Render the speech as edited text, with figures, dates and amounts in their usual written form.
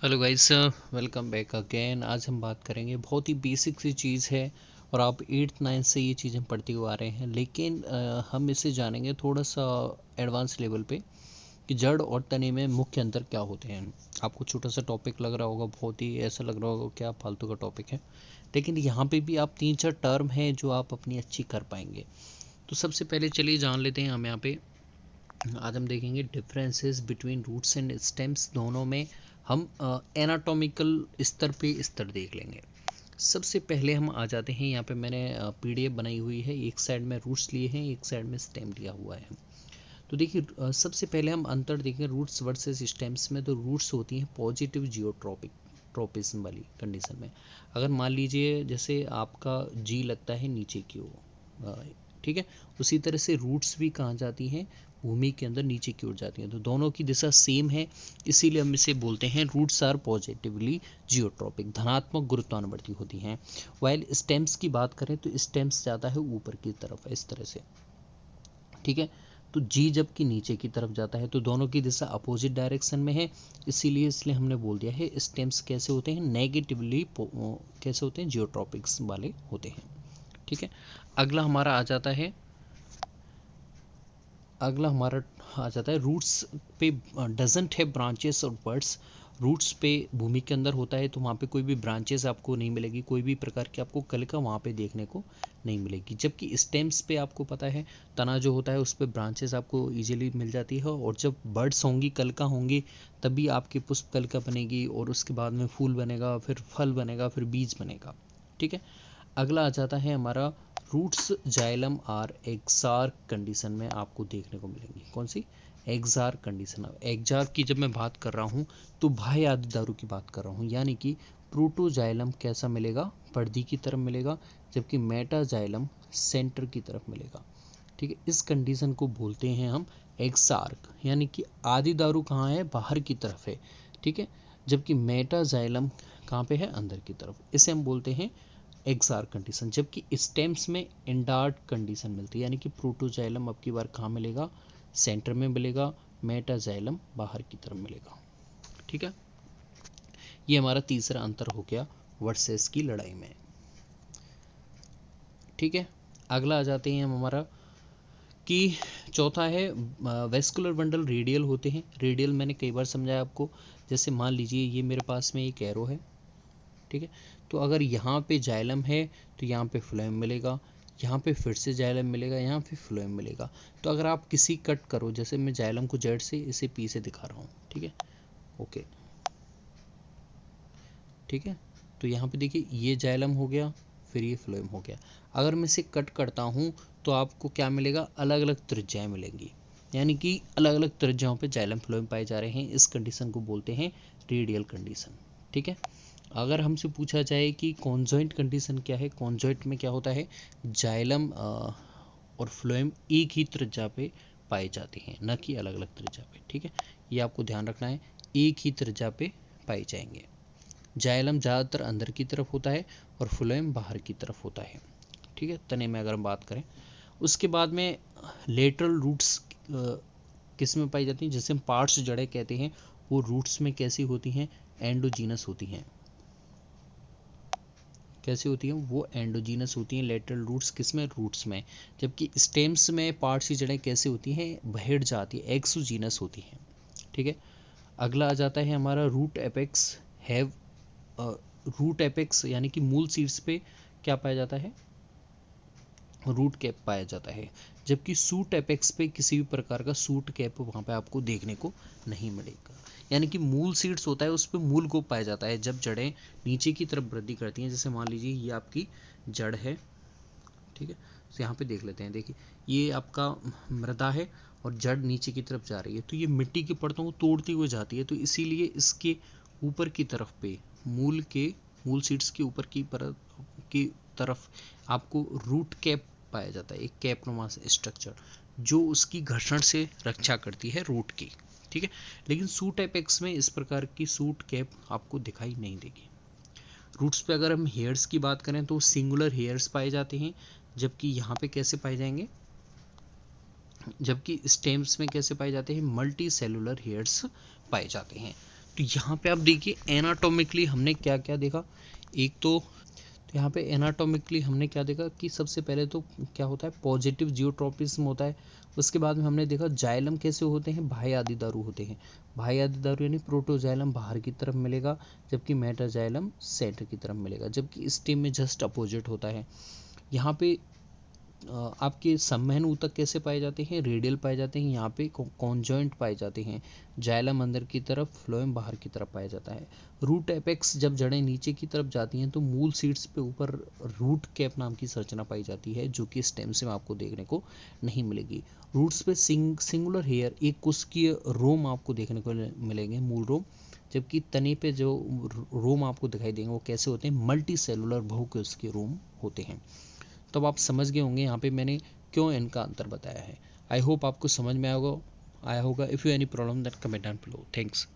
Hello guys, welcome back again. आज हम बात करेंगे, बहुत ही बेसिक सी चीज़ है और आप 8th 9th से ये चीज़ें पढ़ते हुए आ रहे हैं, लेकिन हम इसे जानेंगे थोड़ा सा एडवांस लेवल पे कि जड़ और तने में मुख्य अंतर क्या होते हैं। आपको छोटा सा टॉपिक लग रहा होगा, बहुत ही ऐसा लग रहा होगा क्या फालतू का टॉपिक है, लेकिन यहाँ पे भी आप 3-4 टर्म हैं जो आप अपनी अच्छी कर पाएंगे। तो सबसे पहले चलिए जान लेते हैं। हम यहाँ पे आज हम देखेंगे differences between roots and stems. दोनों में हम एनाटॉमिकल स्तर देख लेंगे। सबसे पहले हम आ जाते हैं, यहाँ पे मैंने पीडीएफ बनाई हुई है। एक साइड में रूट्स लिए हैं, एक साइड में स्टेम लिया हुआ है। तो देखिए, सबसे पहले हम अंतर देखें रूट्स वर्सेस स्टेम्स में। तो रूट्स होती हैं पॉजिटिव जियोट्रॉपिक ट्रोपिज्म वाली कंडीशन में। अगर मान लीजिए जैसे आपका जी लगता है नीचे की ओर, ठीक है, उसी तरह से रूट्स भी कहाँ जाती हैं, भूमि के अंदर नीचे की ओर जाती हैं। तो दोनों की दिशा सेम है, इसीलिए हम इसे बोलते हैं रूट्स आर पॉजिटिवली जियोट्रॉपिक, धनात्मक गुरुत्वानुवर्ती होती हैं। वाइल स्टेम्स की बात करें तो स्टेम्स जाता है ऊपर की तरफ इस तरह से, ठीक है। तो जी जबकि नीचे की तरफ जाता है, तो दोनों की दिशा अपोजिट डायरेक्शन में है, इसलिए हमने बोल दिया है स्टेम्स कैसे होते हैं, नेगेटिवली कैसे होते हैं, जियोट्रॉपिक्स वाले होते हैं, ठीक है। अगला हमारा आ जाता है रूट्स पे डजंट है ब्रांचेस और बर्ड्स। रूट्स पे भूमि के अंदर होता है, तो वहाँ पे कोई भी ब्रांचेस आपको नहीं मिलेगी, कोई भी प्रकार की आपको कलिका वहाँ पे देखने को नहीं मिलेगी। जबकि स्टेम्स पे आपको पता है तना जो होता है उस पे ब्रांचेस आपको इजीली मिल जाती है, और जब बर्ड्स होंगी, कलिका होंगी, तभी आपकी पुष्प कलिका बनेगी और उसके बाद में फूल बनेगा, फिर फल बनेगा, फिर बीज बनेगा, ठीक है। अगला आ जाता है हमारा रूट्स जाइलम आर एक्सार्क कंडीशन में आपको देखने को मिलेंगी। कौन सी? एक्सार्क कंडीशन। एक्सार्क की जब मैं बात कर रहा हूँ तो बाह्य आदि दारू की बात कर रहा हूँ, यानी कि प्रोटोजाइलम कैसा मिलेगा, परिधि की तरफ मिलेगा, जबकि मेटाजाइलम सेंटर की तरफ मिलेगा, ठीक है। इस कंडीशन को बोलते हैं हम एक्सार्क, यानी कि आदि दारू कहाँ है, बाहर की तरफ है, ठीक है, जबकि मेटाजाइलम कहाँ पे है, अंदर की तरफ। इसे हम बोलते हैं एक्सार कंडीशन। जबकि स्टेम्स में इंडार्ट कंडीशन मिलती है, यानी कि प्रोटोजाइलम अब की बार कहाँ मिलेगा, सेंटर में मिलेगा, मेटाजाइलम बाहर की तरफ मिलेगा, ठीक है। ये हमारा तीसरा अंतर हो गया वर्सेस की लड़ाई में, ठीक है। अगला आ जाते हैं हम हमारा कि चौथा है वेस्कुलर बंडल रेडियल होते हैं। रेडियल मैंने कई बार समझाया आपको। जैसे मान लीजिए ये मेरे पास में एक एरो है, ठीक है, तो अगर यहाँ पे जाइलम है तो यहाँ पे फ्लोएम मिलेगा, यहाँ पे फिर से जाइलम मिलेगा, यहाँ पे फ्लोएम मिलेगा। तो अगर आप किसी कट करो, जैसे मैं जाइलम को जेड से, इसे पी से दिखा रहा हूँ, ठीक है, ओके, ठीक है। तो यहाँ पे देखिए ये जाइलम हो गया, फिर ये फ्लोएम हो गया। अगर मैं इसे कट करता हूँ तो आपको क्या मिलेगा, अलग अलग त्रिज्याएं मिलेंगी, यानी कि अलग अलग त्रिज्याओं पे जाइलम फ्लोएम पाए जा रहे हैं। इस कंडीशन को बोलते हैं रेडियल कंडीशन, ठीक है। अगर हमसे पूछा जाए कि कॉन्जॉइंट कंडीशन क्या है, कॉन्जॉइंट में क्या होता है, जाइलम और फ्लोएम एक ही त्रिज्या पे पाए जाते हैं, न कि अलग अलग त्रिज्या पे, ठीक है। ये आपको ध्यान रखना है, एक ही त्रिज्या पे पाए जाएंगे। जाइलम ज़्यादातर अंदर की तरफ होता है और फ्लोएम बाहर की तरफ होता है, ठीक है, तने में अगर हम बात करें। उसके बाद में लेटरल रूट्स किस में पाई जाती हैं, जिसे हम पार्ट्स जड़ें कहते हैं, वो रूट्स में कैसी होती हैं, एंडोजीनस होती हैं। कैसी होती हैं, वो एंडोजीनस होती हैं लेटरल रूट्स, किसमें, रूट्स में। जबकि स्टेम्स में पार्ट्स की जड़ें कैसी होती हैं, बहेड़ जाती है, एक्सोजीनस होती हैं, ठीक है। अगला आ जाता है हमारा root apex have. Root apex यानी कि मूल शीर्ष पे क्या पाया जाता है, रूट कैप पाया जाता है। जबकि सूट एपेक्स पे किसी भी प्रकार का सूट कैप वहाँ पे आपको देखने को नहीं मिलेगा, यानी कि मूल सीड्स होता है उस पर मूल को पाया जाता है जब जड़ें नीचे की तरफ वृद्धि करती हैं। जैसे मान लीजिए ये आपकी जड़ है, ठीक है, तो यहाँ पे देख लेते हैं। देखिए ये आपका मृदा है और जड़ नीचे की तरफ जा रही है, तो ये मिट्टी की परतों को तोड़ती हुई जाती है, तो इसीलिए इसके ऊपर की तरफ पे मूल सीड्स के ऊपर की परत की तरफ आपको रूट कैप पाया जाता है, एक कैपनुमा स्ट्रक्चर जो उसकी घर्षण से रक्षा करती है रूट की, ठीक है। लेकिन सूट एपेक्स में इस प्रकार की सूट कैप आपको दिखाई नहीं देगी। रूट्स पे अगर हम हेयर्स की बात करें तो सिंगुलर हेयर्स पाए जाते हैं, जबकि यहाँ पे कैसे पाए जाएंगे, जबकि स्टेम्स में कैसे पाए जाते हैं, मल्टी सेलुलर हेयर्स पाए जाते हैं। तो यहाँ पे आप देखिए एनाटॉमिकली हमने क्या क्या देखा। एक तो यहाँ पे एनाटॉमिकली हमने क्या देखा कि सबसे पहले तो क्या होता है, पॉजिटिव जियोट्रोपिज्म होता है। उसके बाद में हमने देखा जाइलम कैसे होते हैं, बाह्य आदिदारु होते हैं। बाह्य आदिदारु यानी प्रोटोजाइलम बाहर की तरफ मिलेगा, जबकि मेटाजाइलम सेंटर की तरफ मिलेगा, जबकि स्टेम में जस्ट अपोजिट होता है। यहाँ पे आपके संवहन ऊतक कैसे पाए जाते हैं, रेडियल पाए जाते हैं, यहाँ पे कॉन्जॉइंट पाए जाते हैं। जाइलम अंदर की तरफ, फ्लोएम बाहर की तरफ पाया जाता है। रूट एपेक्स, जब जड़ें नीचे की तरफ जाती हैं तो मूल सीड्स पे ऊपर रूट कैप नाम की संरचना पाई जाती है, जो कि स्टेम से आपको देखने को नहीं मिलेगी। रूट्स पे सिंगुलर हेयर, एक कुशकीय रोम आपको देखने को मिलेंगे, मूल रोम, जबकि तने पे जो रोम आपको दिखाई देंगे वो कैसे होते हैं, मल्टी सेलुलर बहुकोशिकीय रोम होते हैं। तो अब आप समझ गए होंगे यहाँ पे मैंने क्यों इनका अंतर बताया है। आई होप आपको समझ में आया होगा। If you any problem that comment down below. Thanks.